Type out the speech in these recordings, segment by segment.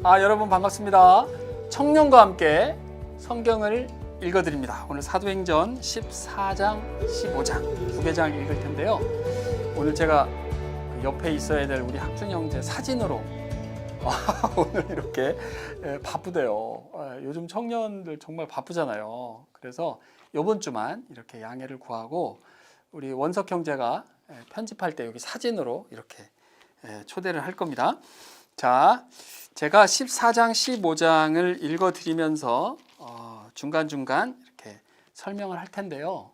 여러분 반갑습니다. 청년과 함께 성경을 읽어드립니다. 오늘 사도행전 14장, 15장 두 개 장을 읽을 텐데요. 오늘 제가 옆에 있어야 될 우리 학준 형제 사진으로 오늘 이렇게 바쁘대요. 요즘 청년들 정말 바쁘잖아요. 그래서 이번 주만 이렇게 양해를 구하고 우리 원석 형제가 편집할 때 여기 사진으로 이렇게 초대를 할 겁니다. 자, 제가 14장, 15장을 읽어드리면서 중간중간 이렇게 설명을 할 텐데요.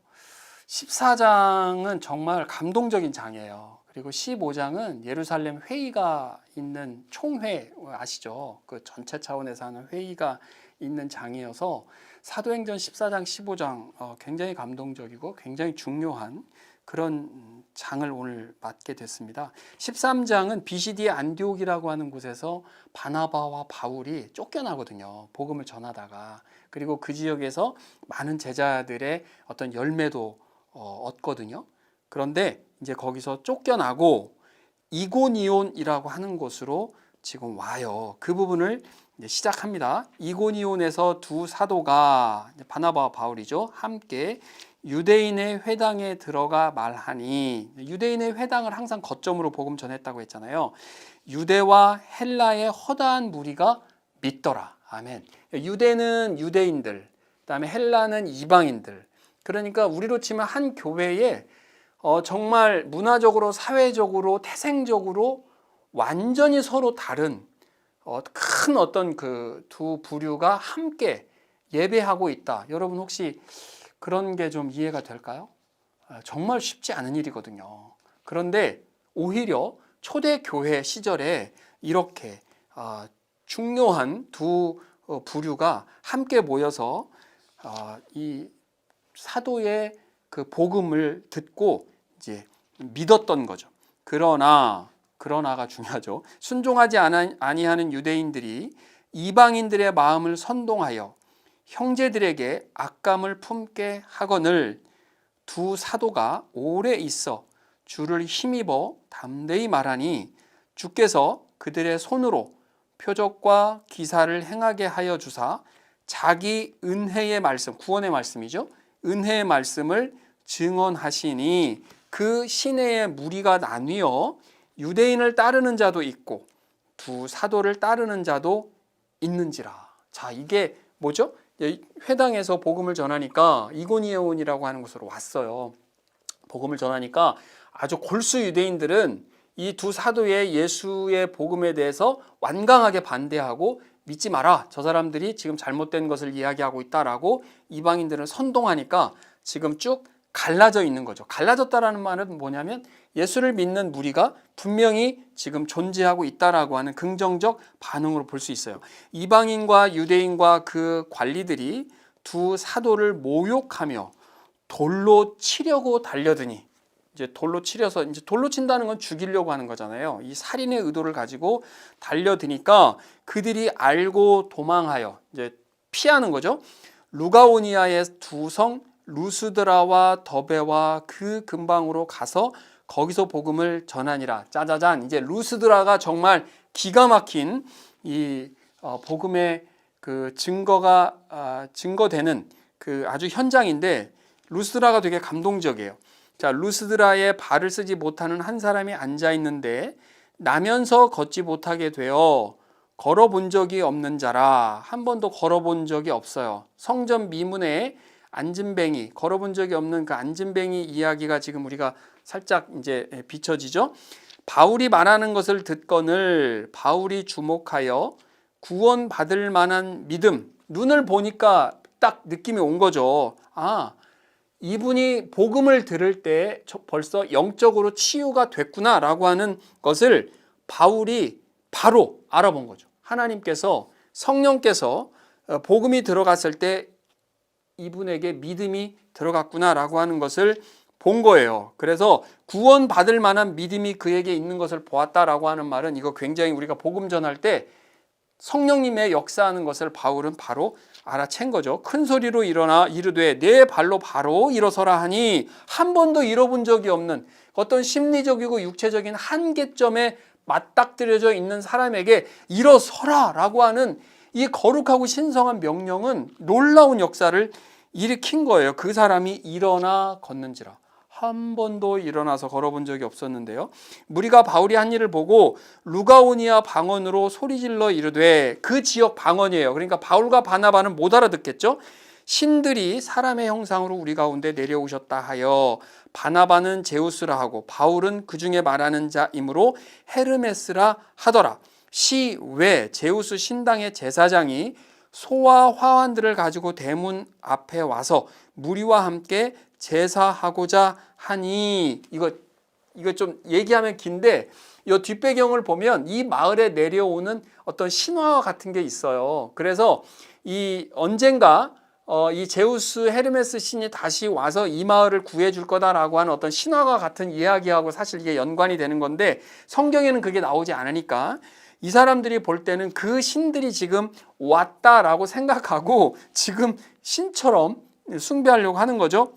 14장은 정말 감동적인 장이에요. 그리고 15장은 예루살렘 회의가 있는 총회 아시죠? 그 전체 차원에서 하는 회의가 있는 장이어서 사도행전 14장, 15장 굉장히 감동적이고 굉장히 중요한 그런 장을 오늘 맡게 됐습니다. 13장은 비시디의 안디옥이라고 하는 곳에서 바나바와 바울이 쫓겨나거든요. 복음을 전하다가. 그리고 그 지역에서 많은 제자들의 어떤 열매도 얻거든요. 그런데 이제 거기서 쫓겨나고 이고니온이라고 하는 곳으로 지금 와요. 그 부분을 이제 시작합니다. 이고니온에서 두 사도가 바나바와 바울이죠. 함께 유대인의 회당에 들어가 말하니, 유대인의 회당을 항상 거점으로 복음 전했다고 했잖아요. 유대와 헬라의 허다한 무리가 믿더라. 아멘. 유대는 유대인들, 그다음에 헬라는 이방인들. 그러니까 우리로 치면 한 교회에 정말 문화적으로, 사회적으로, 태생적으로 완전히 서로 다른 큰 어떤 그 두 부류가 함께 예배하고 있다. 여러분 혹시 그런 게 좀 이해가 될까요? 정말 쉽지 않은 일이거든요. 그런데 오히려 초대교회 시절에 이렇게 중요한 두 부류가 함께 모여서 이 사도의 그 복음을 듣고 이제 믿었던 거죠. 그러나가 중요하죠. 순종하지 아니하는 유대인들이 이방인들의 마음을 선동하여 형제들에게 악감을 품게 하거늘 두 사도가 오래 있어 주를 힘입어 담대히 말하니 주께서 그들의 손으로 표적과 기사를 행하게 하여 주사 자기 은혜의 말씀, 구원의 말씀이죠. 은혜의 말씀을 증언하시니 그 시내의 무리가 나뉘어 유대인을 따르는 자도 있고 두 사도를 따르는 자도 있는지라. 자, 이게 뭐죠? 회당에서 복음을 전하니까 이고니온이라고 하는 곳으로 왔어요. 복음을 전하니까 아주 골수 유대인들은 이 두 사도의 예수의 복음에 대해서 완강하게 반대하고 믿지 마라. 저 사람들이 지금 잘못된 것을 이야기하고 있다라고 이방인들을 선동하니까 지금 쭉 갈라져 있는 거죠. 갈라졌다라는 말은 뭐냐면 예수를 믿는 무리가 분명히 지금 존재하고 있다라고 하는 긍정적 반응으로 볼 수 있어요. 이방인과 유대인과 그 관리들이 두 사도를 모욕하며 돌로 치려고 달려드니, 이제 돌로 치려서, 이제 돌로 친다는 건 죽이려고 하는 거잖아요. 이 살인의 의도를 가지고 달려드니까 그들이 알고 도망하여 이제 피하는 거죠. 루가오니아의 두 성 루스드라와 더베와 그 근방으로 가서 거기서 복음을 전하니라. 짜자잔. 이제 루스드라가 정말 기가 막힌 이 복음의 그 증거되는 그 아주 현장인데, 루스드라가 되게 감동적이에요. 자, 루스드라에 발을 쓰지 못하는 한 사람이 앉아 있는데 나면서 걷지 못하게 되어 걸어본 적이 없는 자라. 한 번도 걸어본 적이 없어요. 성전 미문에 안진뱅이, 걸어본 적이 없는 그 안진뱅이 이야기가 지금 우리가 살짝 이제 비춰지죠. 바울이 말하는 것을 듣거늘 바울이 주목하여 구원받을 만한 믿음, 눈을 보니까 딱 느낌이 온 거죠. 이분이 복음을 들을 때 벌써 영적으로 치유가 됐구나라고 하는 것을 바울이 바로 알아본 거죠. 하나님께서, 성령께서 복음이 들어갔을 때 이분에게 믿음이 들어갔구나라고 하는 것을 본 거예요. 그래서 구원받을 만한 믿음이 그에게 있는 것을 보았다라고 하는 말은, 이거 굉장히 우리가 복음 전할 때 성령님의 역사하는 것을 바울은 바로 알아챈 거죠. 큰 소리로 일어나 이르되 내 발로 바로 일어서라 하니 한 번도 잃어본 적이 없는 어떤 심리적이고 육체적인 한계점에 맞닥뜨려져 있는 사람에게 일어서라 라고 하는 이 거룩하고 신성한 명령은 놀라운 역사를 일으킨 거예요. 그 사람이 일어나 걷는지라. 한 번도 일어나서 걸어본 적이 없었는데요. 무리가 바울이 한 일을 보고 루가오니아 방언으로 소리질러 이르되, 그 지역 방언이에요. 그러니까 바울과 바나바는 못 알아듣겠죠. 신들이 사람의 형상으로 우리 가운데 내려오셨다 하여 바나바는 제우스라 하고 바울은 그 중에 말하는 자이므로 헤르메스라 하더라. 시 외 제우스 신당의 제사장이 소와 화환들을 가지고 대문 앞에 와서 무리와 함께 제사하고자 하니, 이거 좀 얘기하면 긴데 이 뒷배경을 보면 이 마을에 내려오는 어떤 신화와 같은 게 있어요. 그래서 이 언젠가 이 제우스 헤르메스 신이 다시 와서 이 마을을 구해줄 거다라고 하는 어떤 신화와 같은 이야기하고 사실 이게 연관이 되는 건데 성경에는 그게 나오지 않으니까 이 사람들이 볼 때는 그 신들이 지금 왔다라고 생각하고 지금 신처럼 숭배하려고 하는 거죠.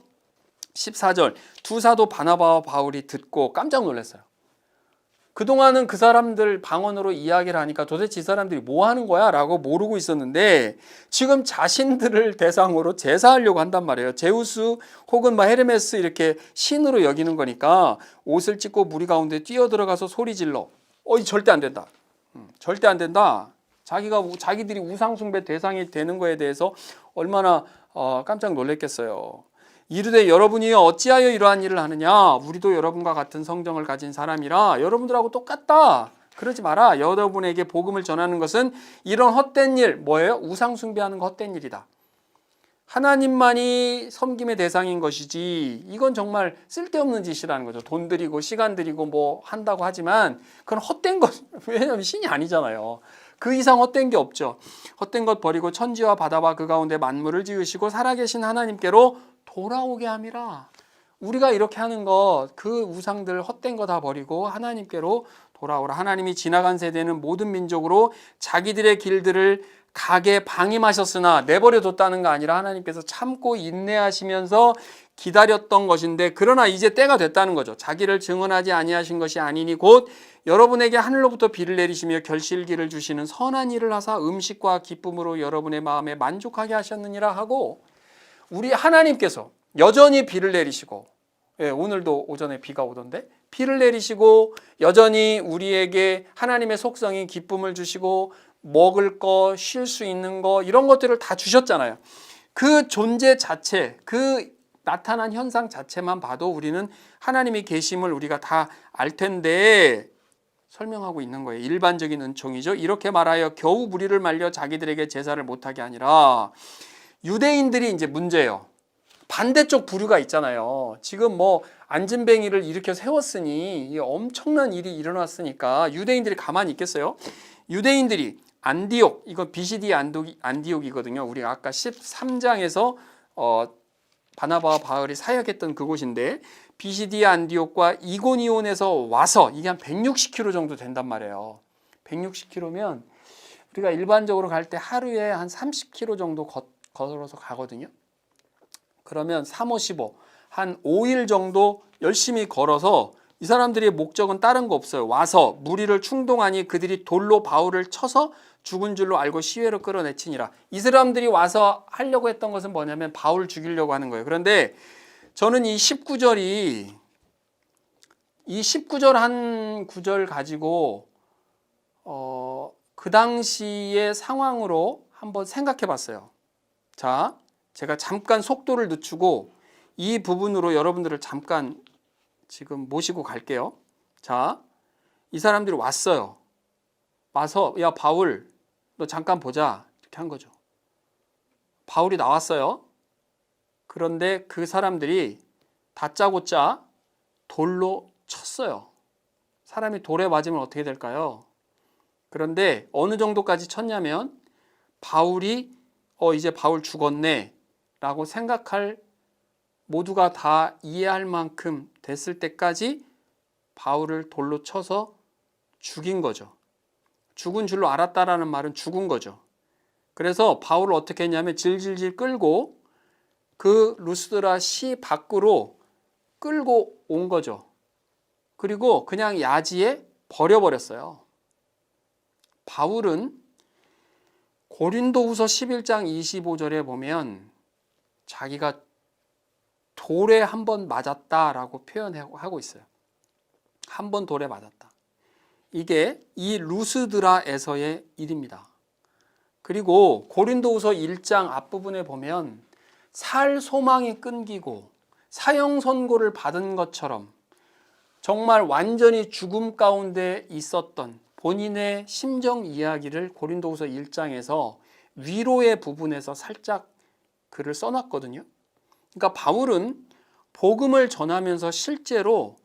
14절, 두 사도 바나바와 바울이 듣고 깜짝 놀랐어요. 그동안은 그 사람들 방언으로 이야기를 하니까 도대체 이 사람들이 뭐 하는 거야? 라고 모르고 있었는데 지금 자신들을 대상으로 제사하려고 한단 말이에요. 제우스 혹은 헤르메스 이렇게 신으로 여기는 거니까 옷을 찢고 무리 가운데 뛰어들어가서 소리질러. 절대 안 된다. 절대 안 된다. 자기들이 우상숭배 대상이 되는 거에 대해서 얼마나 깜짝 놀랐겠어요. 이르되 여러분이 어찌하여 이러한 일을 하느냐? 우리도 여러분과 같은 성정을 가진 사람이라 여러분들하고 똑같다. 그러지 마라. 여러분에게 복음을 전하는 것은 이런 헛된 일, 뭐예요? 우상 숭배하는 거 헛된 일이다. 하나님만이 섬김의 대상인 것이지 이건 정말 쓸데없는 짓이라는 거죠. 돈 들이고 시간 들이고 뭐 한다고 하지만 그건 헛된 것, 왜냐하면 신이 아니잖아요. 그 이상 헛된 게 없죠. 헛된 것 버리고 천지와 바다와 그 가운데 만물을 지으시고 살아계신 하나님께로 돌아오게 함이라. 우리가 이렇게 하는 것, 그 우상들 헛된 거 다 버리고 하나님께로 돌아오라. 하나님이 지나간 세대는 모든 민족으로 자기들의 길들을 가게 방임하셨으나 내버려뒀다는 거 아니라 하나님께서 참고 인내하시면서 기다렸던 것인데, 그러나 이제 때가 됐다는 거죠. 자기를 증언하지 아니하신 것이 아니니 곧 여러분에게 하늘로부터 비를 내리시며 결실기를 주시는 선한 일을 하사 음식과 기쁨으로 여러분의 마음에 만족하게 하셨느니라 하고, 우리 하나님께서 여전히 비를 내리시고, 오늘도 오전에 비가 오던데 비를 내리시고 여전히 우리에게 하나님의 속성인 기쁨을 주시고 먹을 거, 쉴 수 있는 거 이런 것들을 다 주셨잖아요. 그 존재 자체, 그 나타난 현상 자체만 봐도 우리는 하나님의 계심을 우리가 다 알 텐데 설명하고 있는 거예요. 일반적인 은총이죠. 이렇게 말하여 겨우 무리를 말려 자기들에게 제사를 못하게 하니라. 유대인들이 이제 문제예요. 반대쪽 부류가 있잖아요. 지금 뭐 안진뱅이를 일으켜 세웠으니 엄청난 일이 일어났으니까 유대인들이 가만히 있겠어요? 유대인들이 안디옥, 이거 BCD 안디옥이거든요. 우리가 아까 13장에서 바나바와 바울이 사역했던 그곳인데 BCD 안디옥과 이고니온에서 와서 이게 한 160km 정도 된단 말이에요. 160km면 우리가 일반적으로 갈 때 하루에 한 30km 정도 걸어서 가거든요. 그러면 3, 5, 15, 한 5일 정도 열심히 걸어서, 이 사람들의 목적은 다른 거 없어요. 와서 무리를 충동하니 그들이 돌로 바울을 쳐서 죽은 줄로 알고 시외로 끌어내치니라. 이 사람들이 와서 하려고 했던 것은 뭐냐면 바울 죽이려고 하는 거예요. 그런데 저는 이 19절 한 구절 가지고 그 당시의 상황으로 한번 생각해 봤어요. 자, 제가 잠깐 속도를 늦추고 이 부분으로 여러분들을 잠깐 지금 모시고 갈게요. 자, 이 사람들이 왔어요. 와서 야 바울 너 잠깐 보자 이렇게 한 거죠. 바울이 나왔어요. 그런데 그 사람들이 다짜고짜 돌로 쳤어요. 사람이 돌에 맞으면 어떻게 될까요? 그런데 어느 정도까지 쳤냐면 바울이 이제 바울 죽었네 라고 생각할, 모두가 다 이해할 만큼 됐을 때까지 바울을 돌로 쳐서 죽인 거죠. 죽은 줄로 알았다라는 말은 죽은 거죠. 그래서 바울을 어떻게 했냐면 질질질 끌고 그 루스드라 시 밖으로 끌고 온 거죠. 그리고 그냥 야지에 버려버렸어요. 바울은 고린도후서 11장 25절에 보면 자기가 돌에 한 번 맞았다라고 표현하고 있어요. 한 번 돌에 맞았다. 이게 이 루스드라에서의 일입니다. 그리고 고린도후서 1장 앞부분에 보면 살 소망이 끊기고 사형 선고를 받은 것처럼 정말 완전히 죽음 가운데 있었던 본인의 심정 이야기를 고린도후서 1장에서 위로의 부분에서 살짝 글을 써놨거든요. 그러니까 바울은 복음을 전하면서 실제로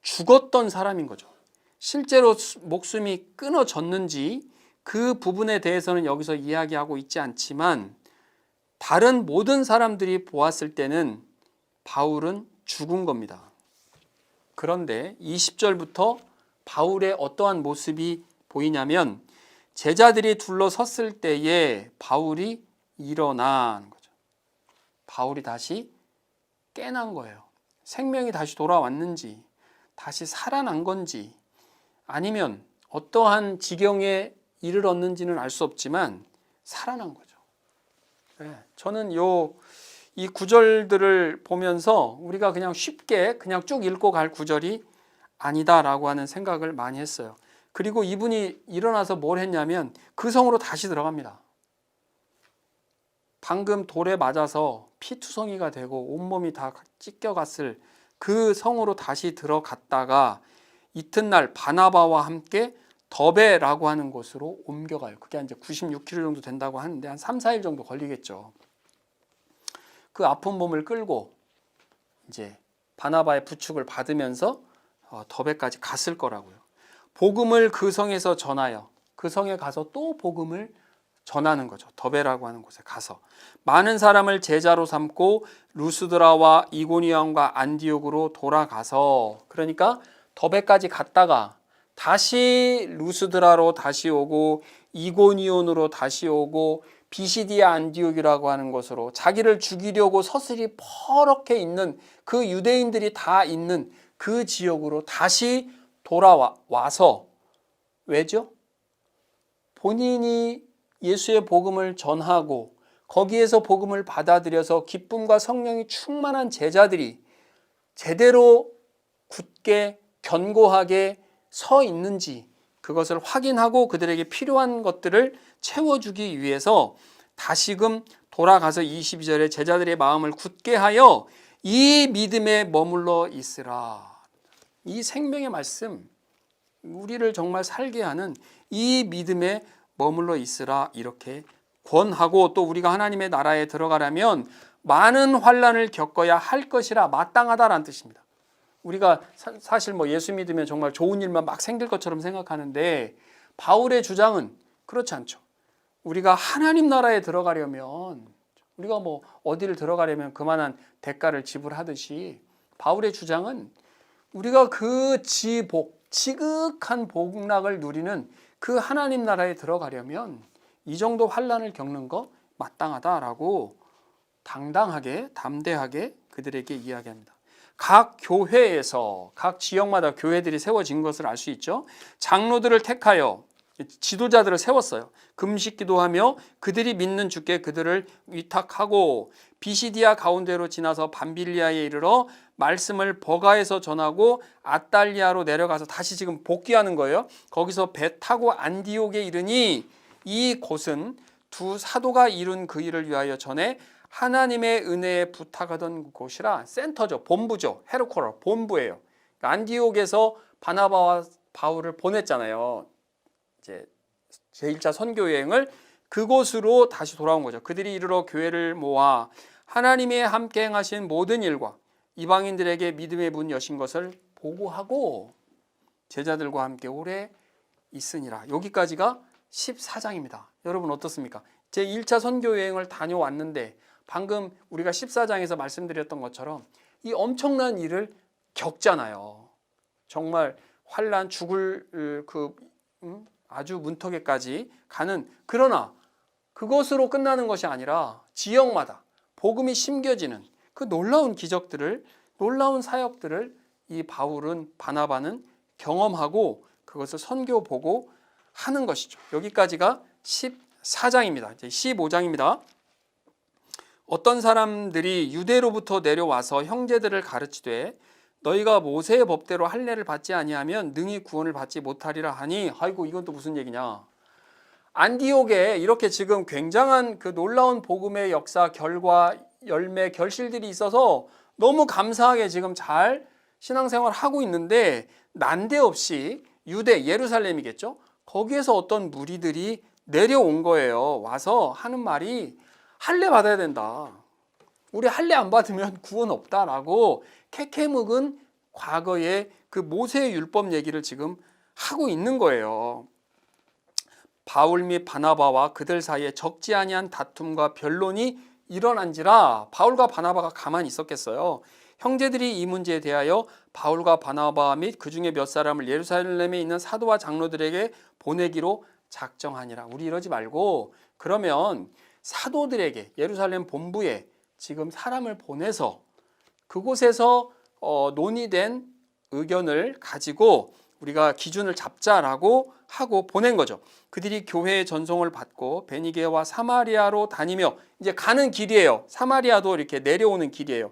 죽었던 사람인 거죠. 실제로 목숨이 끊어졌는지 그 부분에 대해서는 여기서 이야기하고 있지 않지만 다른 모든 사람들이 보았을 때는 바울은 죽은 겁니다. 그런데 20절부터 바울의 어떠한 모습이 보이냐면 제자들이 둘러섰을 때에 바울이 일어난 거죠. 바울이 다시 깨난 거예요. 생명이 다시 돌아왔는지 다시 살아난 건지 아니면 어떠한 지경에 이르렀는지는 알 수 없지만 살아난 거죠. 저는 이 구절들을 보면서 우리가 그냥 쉽게 그냥 쭉 읽고 갈 구절이 아니다라고 하는 생각을 많이 했어요. 그리고 이분이 일어나서 뭘 했냐면 그 성으로 다시 들어갑니다. 방금 돌에 맞아서 피투성이가 되고 온몸이 다 찢겨갔을 그 성으로 다시 들어갔다가 이튿날 바나바와 함께 더베라고 하는 곳으로 옮겨가요. 그게 이제 96km 정도 된다고 하는데 한 3, 4일 정도 걸리겠죠. 그 아픈 몸을 끌고 이제 바나바의 부축을 받으면서 더베까지 갔을 거라고요. 복음을 그 성에서 전하여 그 성에 가서 또 복음을 전하는 거죠. 더베라고 하는 곳에 가서 많은 사람을 제자로 삼고 루스드라와 이고니온과 안디옥으로 돌아가서 그러니까 더베까지 갔다가 다시 루스드라로 다시 오고 이고니온으로 다시 오고 비시디아 안디옥이라고 하는 곳으로 자기를 죽이려고 서슬이 퍼렇게 있는 그 유대인들이 다 있는 그 지역으로 다시 돌아와서 왜죠? 본인이 예수의 복음을 전하고 거기에서 복음을 받아들여서 기쁨과 성령이 충만한 제자들이 제대로 굳게 견고하게 서 있는지 그것을 확인하고 그들에게 필요한 것들을 채워주기 위해서 다시금 돌아가서 22절에 제자들의 마음을 굳게 하여 이 믿음에 머물러 있으라. 이 생명의 말씀, 우리를 정말 살게 하는 이 믿음에 머물러 있으라 이렇게 권하고 또 우리가 하나님의 나라에 들어가려면 많은 환난을 겪어야 할 것이라 마땅하다라는 뜻입니다. 우리가 사실 예수 믿으면 정말 좋은 일만 막 생길 것처럼 생각하는데 바울의 주장은 그렇지 않죠. 우리가 하나님 나라에 들어가려면 우리가 어디를 들어가려면 그만한 대가를 지불하듯이 바울의 주장은 우리가 그 지극한 복락을 누리는 그 하나님 나라에 들어가려면 이 정도 환난을 겪는 거 마땅하다라고 당당하게 담대하게 그들에게 이야기합니다. 각 교회에서 각 지역마다 교회들이 세워진 것을 알 수 있죠. 장로들을 택하여 지도자들을 세웠어요. 금식 기도하며 그들이 믿는 주께 그들을 위탁하고 비시디아 가운데로 지나서 밤빌리아에 이르러 말씀을 버가에서 전하고 아달리아로 내려가서 다시 지금 복귀하는 거예요. 거기서 배 타고 안디옥에 이르니 이 곳은 두 사도가 이룬 그 일을 위하여 전에 하나님의 은혜에 부탁하던 곳이라 센터죠. 본부죠. 헤르코라 본부예요. 안디옥에서 바나바와 바울을 보냈잖아요. 이제 제1차 선교 여행을 그곳으로 다시 돌아온 거죠. 그들이 이르러 교회를 모아 하나님의 함께 행하신 모든 일과 이방인들에게 믿음의 문 여신 것을 보고하고 제자들과 함께 오래 있으니라. 여기까지가 14장입니다. 여러분 어떻습니까? 제1차 선교 여행을 다녀왔는데 방금 우리가 14장에서 말씀드렸던 것처럼 이 엄청난 일을 겪잖아요. 정말 환난 죽을 아주 문턱에까지 가는, 그러나 그것으로 끝나는 것이 아니라 지역마다 복음이 심겨지는 그 놀라운 기적들을, 놀라운 사역들을 이 바나바는 경험하고 그것을 선교 보고 하는 것이죠. 여기까지가 14장입니다. 이제 15장입니다. 어떤 사람들이 유대로부터 내려와서 형제들을 가르치되 너희가 모세의 법대로 할례를 받지 아니하면 능히 구원을 받지 못하리라 하니, 아이고 이건 또 무슨 얘기냐. 안디옥에 이렇게 지금 굉장한 그 놀라운 복음의 역사, 결과, 열매, 결실들이 있어서 너무 감사하게 지금 잘 신앙생활 하고 있는데 난데없이 유대, 예루살렘이겠죠. 거기에서 어떤 무리들이 내려온 거예요. 와서 하는 말이 할례 받아야 된다. 우리 할례 안 받으면 구원 없다라고 캐캐묵은 과거의 그 모세의 율법 얘기를 지금 하고 있는 거예요. 바울 및 바나바와 그들 사이에 적지 아니한 다툼과 변론이 일어난지라 바울과 바나바가 가만히 있었겠어요. 형제들이 이 문제에 대하여 바울과 바나바 및 그 중에 몇 사람을 예루살렘에 있는 사도와 장로들에게 보내기로 작정하니라. 우리 이러지 말고 그러면 사도들에게 예루살렘 본부에 지금 사람을 보내서 그곳에서 논의된 의견을 가지고 우리가 기준을 잡자라고 하고 보낸 거죠. 그들이 교회의 전송을 받고 베니게와 사마리아로 다니며, 이제 가는 길이에요. 사마리아도 이렇게 내려오는 길이에요.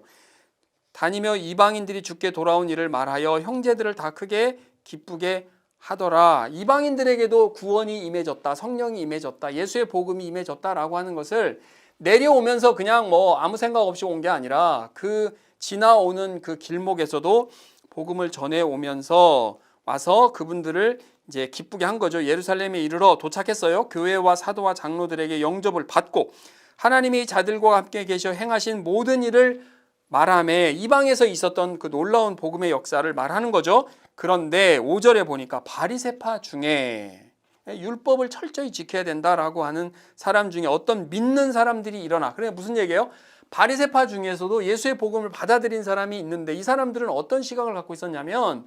다니며 이방인들이 주께 돌아온 일을 말하여 형제들을 다 크게 기쁘게 하더라. 이방인들에게도 구원이 임해졌다, 성령이 임해졌다, 예수의 복음이 임해졌다라고 하는 것을 내려오면서 그냥 뭐 아무 생각 없이 온 게 아니라 그 지나오는 그 길목에서도 복음을 전해 오면서 와서 그분들을 이제 기쁘게 한 거죠. 예루살렘에 이르러 도착했어요. 교회와 사도와 장로들에게 영접을 받고 하나님이 자들과 함께 계셔 행하신 모든 일을 말하며 이방에서 있었던 그 놀라운 복음의 역사를 말하는 거죠. 그런데 5절에 보니까 바리새파 중에 율법을 철저히 지켜야 된다라고 하는 사람 중에 어떤 믿는 사람들이 일어나. 그래 무슨 얘기예요? 바리새파 중에서도 예수의 복음을 받아들인 사람이 있는데 이 사람들은 어떤 시각을 갖고 있었냐면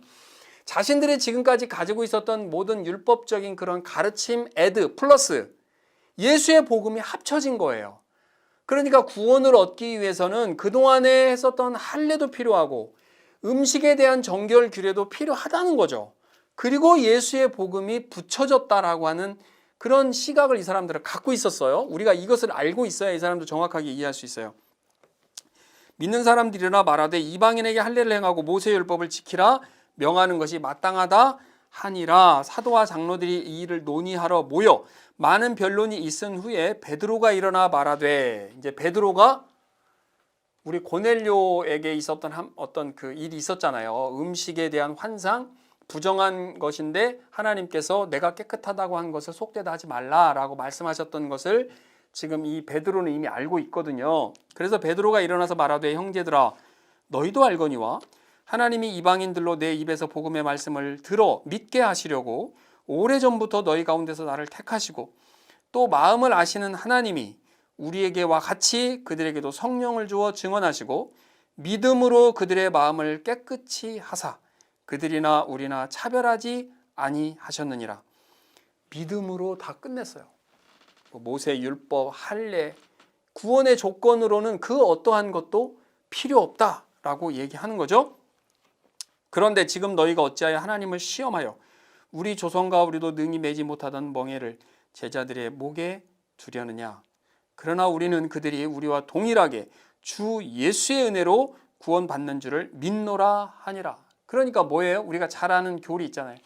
자신들이 지금까지 가지고 있었던 모든 율법적인 그런 가르침 애드 플러스 예수의 복음이 합쳐진 거예요. 그러니까 구원을 얻기 위해서는 그동안에 했었던 할례도 필요하고 음식에 대한 정결 규례도 필요하다는 거죠. 그리고 예수의 복음이 붙여졌다라고 하는 그런 시각을 이 사람들은 갖고 있었어요. 우리가 이것을 알고 있어야 이 사람도 정확하게 이해할 수 있어요. 믿는 사람들이나 말하되 이방인에게 할례를 행하고 모세의 율법을 지키라 명하는 것이 마땅하다 하니라. 사도와 장로들이 이 일을 논의하러 모여 많은 변론이 있은 후에 베드로가 일어나 말하되, 이제 베드로가 우리 고넬료에게 있었던 어떤 그 일이 있었잖아요. 음식에 대한 환상, 부정한 것인데 하나님께서 내가 깨끗하다고 한 것을 속되다 하지 말라라고 말씀하셨던 것을 지금 이 베드로는 이미 알고 있거든요. 그래서 베드로가 일어나서 말하되 형제들아 너희도 알거니와 하나님이 이방인들로 내 입에서 복음의 말씀을 들어 믿게 하시려고 오래전부터 너희 가운데서 나를 택하시고 또 마음을 아시는 하나님이 우리에게와 같이 그들에게도 성령을 주어 증언하시고 믿음으로 그들의 마음을 깨끗이 하사 그들이나 우리나 차별하지 아니하셨느니라. 믿음으로 다 끝냈어요. 모세 율법, 할례, 구원의 조건으로는 그 어떠한 것도 필요 없다라고 얘기하는 거죠. 그런데 지금 너희가 어찌하여 하나님을 시험하여 우리 조선과 우리도 능히 매지 못하던 멍에를 제자들의 목에 두려느냐. 그러나 우리는 그들이 우리와 동일하게 주 예수의 은혜로 구원받는 줄을 믿노라 하니라. 그러니까 뭐예요? 우리가 잘 아는 교리 있잖아요.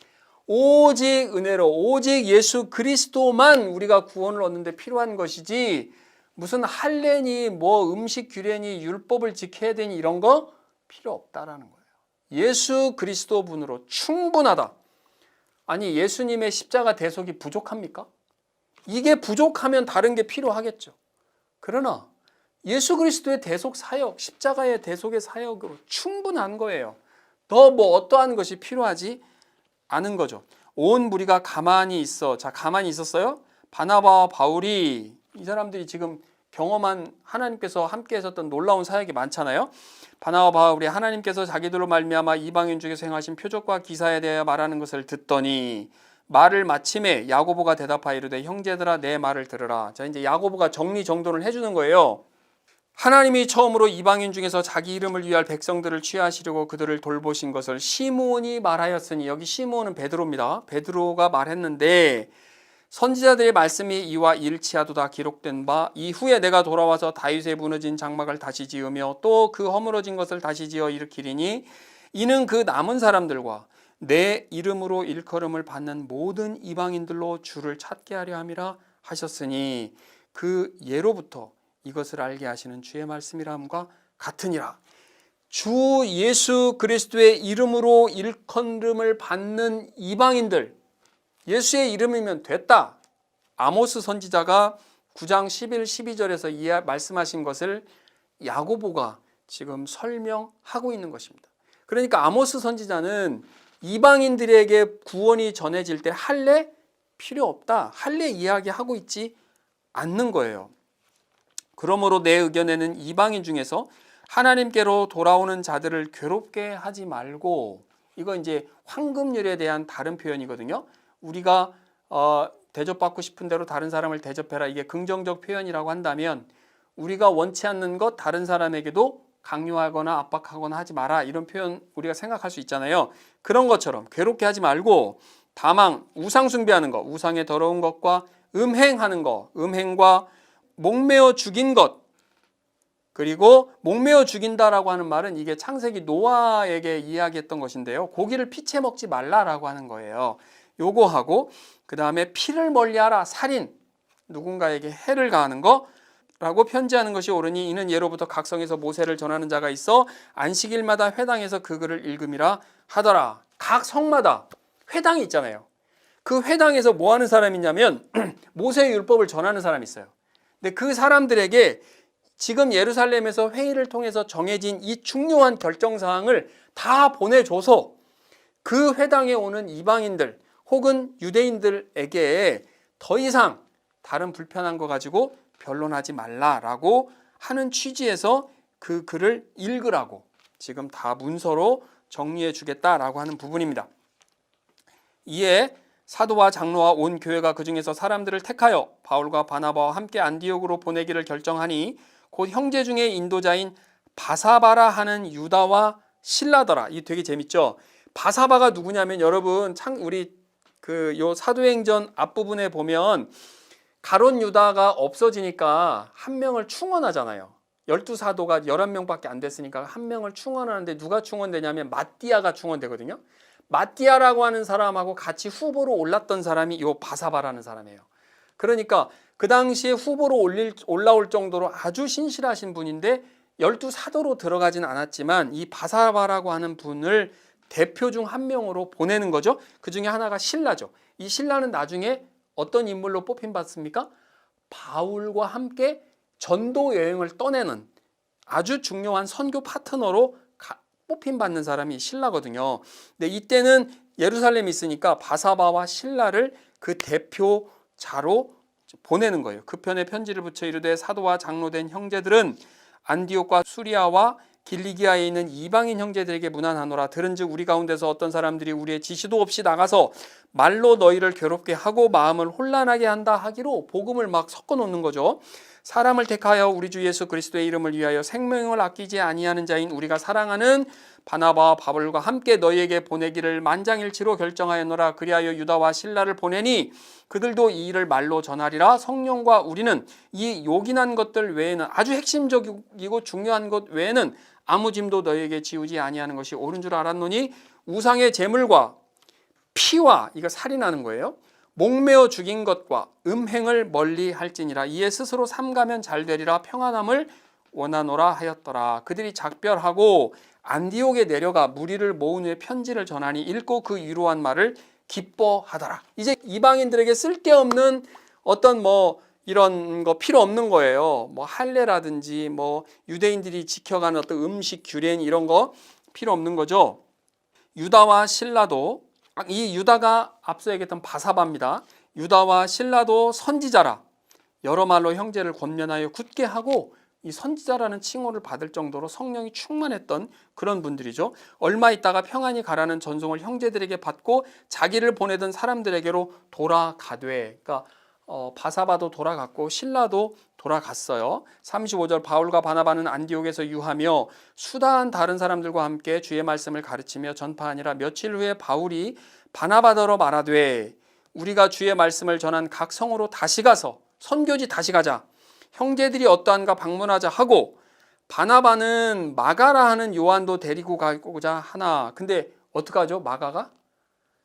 오직 은혜로 오직 예수 그리스도만 우리가 구원을 얻는데 필요한 것이지 무슨 할례니 뭐 음식 규례니 율법을 지켜야 되니 이런 거 필요 없다라는 거예요. 예수 그리스도 분으로 충분하다. 아니 예수님의 십자가 대속이 부족합니까? 이게 부족하면 다른 게 필요하겠죠. 그러나 예수 그리스도의 대속 사역, 십자가의 대속의 사역으로 충분한 거예요. 더 뭐 어떠한 것이 필요하지 않은 거죠. 온 무리가 가만히 있어. 자, 가만히 있었어요? 바나바와 바울이 이 사람들이 지금 경험한 하나님께서 함께 하셨던 놀라운 사역이 많잖아요. 바나바와 바울이 하나님께서 자기들로 말미암아 이방인 중에서 행하신 표적과 기사에 대하여 말하는 것을 듣더니 말을 마침에 야고보가 대답하여 이르되 형제들아 내 말을 들으라. 자, 이제 야고보가 정리정돈을 해주는 거예요. 하나님이 처음으로 이방인 중에서 자기 이름을 위할 백성들을 취하시려고 그들을 돌보신 것을 시므온이 말하였으니, 여기 시므온은 베드로입니다. 베드로가 말했는데 선지자들의 말씀이 이와 일치하도다 기록된 바 이후에 내가 돌아와서 다윗의 무너진 장막을 다시 지으며 또 그 허물어진 것을 다시 지어 일으키리니 이는 그 남은 사람들과 내 이름으로 일컬음을 받는 모든 이방인들로 주를 찾게 하려 함이라 하셨으니 그 예로부터 이것을 알게 하시는 주의 말씀이람과 같으니라. 주 예수 그리스도의 이름으로 일컬음을 받는 이방인들, 예수의 이름이면 됐다. 아모스 선지자가 9장 11, 12절에서 말씀하신 것을 야고보가 지금 설명하고 있는 것입니다. 그러니까 아모스 선지자는 이방인들에게 구원이 전해질 때 할례 필요 없다, 할례 이야기하고 있지 않는 거예요. 그러므로 내 의견에는 이방인 중에서 하나님께로 돌아오는 자들을 괴롭게 하지 말고, 이거 이제 황금률에 대한 다른 표현이거든요. 우리가 대접받고 싶은 대로 다른 사람을 대접해라, 이게 긍정적 표현이라고 한다면 우리가 원치 않는 것 다른 사람에게도 강요하거나 압박하거나 하지 마라, 이런 표현 우리가 생각할 수 있잖아요. 그런 것처럼 괴롭게 하지 말고 다만 우상 숭배하는 것, 우상의 더러운 것과 음행하는 것, 음행과 목매어 죽인 것, 그리고 목매어 죽인다라고 하는 말은 이게 창세기 노아에게 이야기했던 것인데요. 고기를 피채 먹지 말라라고 하는 거예요. 요거하고 그 다음에 피를 멀리하라, 살인, 누군가에게 해를 가하는 거라고 편지하는 것이 옳으니 이는 예로부터 각성에서 모세를 전하는 자가 있어 안식일마다 회당에서 그 글을 읽음이라 하더라. 각 성마다 회당이 있잖아요. 그 회당에서 뭐 하는 사람이 있냐면 모세의 율법을 전하는 사람이 있어요. 근데 그 사람들에게 지금 예루살렘에서 회의를 통해서 정해진 이 중요한 결정사항을 다 보내줘서 그 회당에 오는 이방인들 혹은 유대인들에게 더 이상 다른 불편한 거 가지고 변론하지 말라라고 하는 취지에서 그 글을 읽으라고 지금 다 문서로 정리해 주겠다라고 하는 부분입니다. 이에 사도와 장로와 온 교회가 그 중에서 사람들을 택하여 바울과 바나바와 함께 안디옥으로 보내기를 결정하니 곧 형제 중에 인도자인 바사바라 하는 유다와 실라더라. 이 되게 재밌죠. 바사바가 누구냐면 여러분 우리 요 사도행전 앞부분에 보면 가론 유다가 없어지니까 한 명을 충원하잖아요. 12사도가 11명밖에 안 됐으니까 한 명을 충원하는데 누가 충원되냐면 마띠아가 충원되거든요. 마띠아라고 하는 사람하고 같이 후보로 올랐던 사람이 요 바사바라는 사람이에요. 그러니까 그 당시에 후보로 올라올 정도로 아주 신실하신 분인데 12사도로 들어가진 않았지만 이 바사바라고 하는 분을 대표 중 한 명으로 보내는 거죠. 그 중에 하나가 실라죠. 이 실라는 나중에 어떤 인물로 뽑힘 받습니까? 바울과 함께 전도 여행을 떠내는 아주 중요한 선교 파트너로 뽑힘 받는 사람이 실라거든요. 근데 이때는 예루살렘에 있으니까 바사바와 실라를 그 대표자로 보내는 거예요. 그 편에 편지를 붙여 이르되 사도와 장로된 형제들은 안디옥과 수리아와 길리기아에 있는 이방인 형제들에게 문안하노라. 들은즉 우리 가운데서 어떤 사람들이 우리의 지시도 없이 나가서 말로 너희를 괴롭게 하고 마음을 혼란하게 한다 하기로 복음을 막 섞어 놓는 거죠. 사람을 택하여 우리 주 예수 그리스도의 이름을 위하여 생명을 아끼지 아니하는 자인 우리가 사랑하는 바나바와 바울과 함께 너희에게 보내기를 만장일치로 결정하였노라. 그리하여 유다와 실라를 보내니 그들도 이 일을 말로 전하리라. 성령과 우리는 이 요긴한 것들 외에는, 아주 핵심적이고 중요한 것 외에는 아무 짐도 너희에게 지우지 아니하는 것이 옳은 줄 알았노니 우상의 제물과 피와, 이거 살인하는 거예요, 목매어 죽인 것과 음행을 멀리 할지니라. 이에 스스로 삼가면 잘 되리라. 평안함을 원하노라 하였더라. 그들이 작별하고 안디옥에 내려가 무리를 모은 후에 편지를 전하니 읽고 그 위로한 말을 기뻐하더라. 이제 이방인들에게 쓸데없는 어떤 이런 거 필요 없는 거예요. 할례라든지 유대인들이 지켜가는 어떤 음식 규례 이런 거 필요 없는 거죠. 유다와 실라도, 이 유다가 앞서 얘기했던 바사바입니다. 유다와 실라도 선지자라 여러 말로 형제를 권면하여 굳게 하고, 이 선지자라는 칭호를 받을 정도로 성령이 충만했던 그런 분들이죠. 얼마 있다가 평안히 가라는 전송을 형제들에게 받고 자기를 보내던 사람들에게로 돌아가되, 그러니까 바사바도 돌아갔고 실라도 돌아갔어요. 35절 바울과 바나바는 안디옥에서 유하며 수다한 다른 사람들과 함께 주의 말씀을 가르치며 전파하니라. 며칠 후에 바울이 바나바더러 말하되 우리가 주의 말씀을 전한 각 성으로 다시 가서 선교지 다시 가자. 형제들이 어떠한가 방문하자 하고 바나바는 마가라 하는 요한도 데리고 가고자 하나. 근데 어떡하죠? 마가가?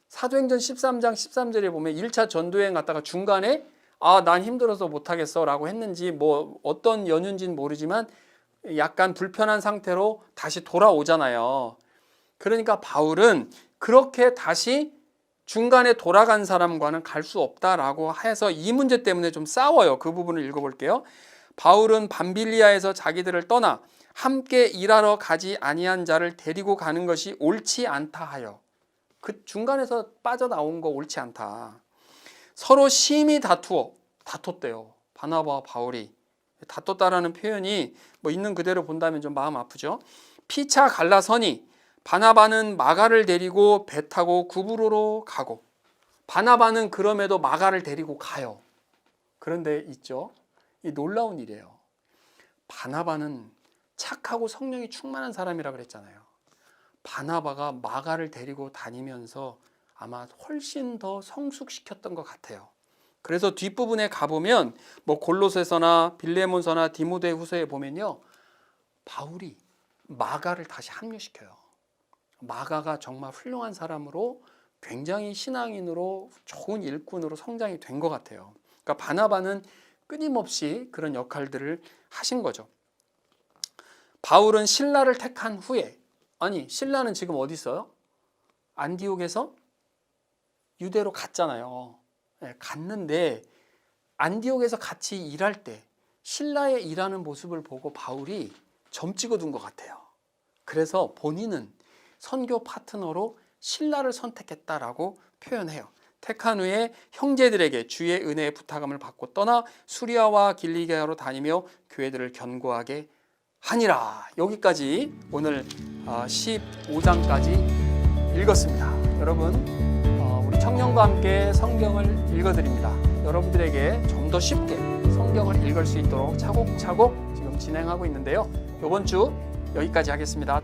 사도행전 13장 13절에 보면 1차 전도여행 갔다가 중간에 난 힘들어서 못하겠어 라고 했는지 뭐 어떤 연유인지는 모르지만 약간 불편한 상태로 다시 돌아오잖아요. 그러니까 바울은 그렇게 다시 중간에 돌아간 사람과는 갈 수 없다라고 해서 이 문제 때문에 좀 싸워요. 그 부분을 읽어볼게요. 바울은 밤빌리아에서 자기들을 떠나 함께 일하러 가지 아니한 자를 데리고 가는 것이 옳지 않다 하여. 그 중간에서 빠져나온 거 옳지 않다. 서로 심히 다퉜대요. 바나바와 바울이. 다퉜다라는 표현이 뭐 있는 그대로 본다면 좀 마음 아프죠. 피차 갈라서니 바나바는 마가를 데리고 배 타고 구브로로 가고 바나바는 그럼에도 마가를 데리고 가요. 그런데 있죠. 이 놀라운 일이에요. 바나바는 착하고 성령이 충만한 사람이라 그랬잖아요. 바나바가 마가를 데리고 다니면서 아마 훨씬 더 성숙시켰던 것 같아요. 그래서 뒷부분에 가보면 뭐 골로새서나 빌레몬서나 디모데후서에 보면요. 바울이 마가를 다시 합류시켜요. 마가가 정말 훌륭한 사람으로 굉장히 신앙인으로 좋은 일꾼으로 성장이 된 것 같아요. 그러니까 바나바는 끊임없이 그런 역할들을 하신 거죠. 바울은 실라를 택한 후에 실라는 지금 어디 있어요? 안디옥에서 유대로 갔잖아요. 갔는데 안디옥에서 같이 일할 때 실라의 일하는 모습을 보고 바울이 점 찍어둔 것 같아요. 그래서 본인은 선교 파트너로 실라를 선택했다라고 표현해요. 택한 후에 형제들에게 주의 은혜의 부탁함을 받고 떠나 수리아와 길리기아로 다니며 교회들을 견고하게 하니라. 여기까지 오늘 15장까지 읽었습니다. 여러분 우리 청년과 함께 성경을 읽어드립니다. 여러분들에게 좀 더 쉽게 성경을 읽을 수 있도록 차곡차곡 지금 진행하고 있는데요. 이번 주 여기까지 하겠습니다.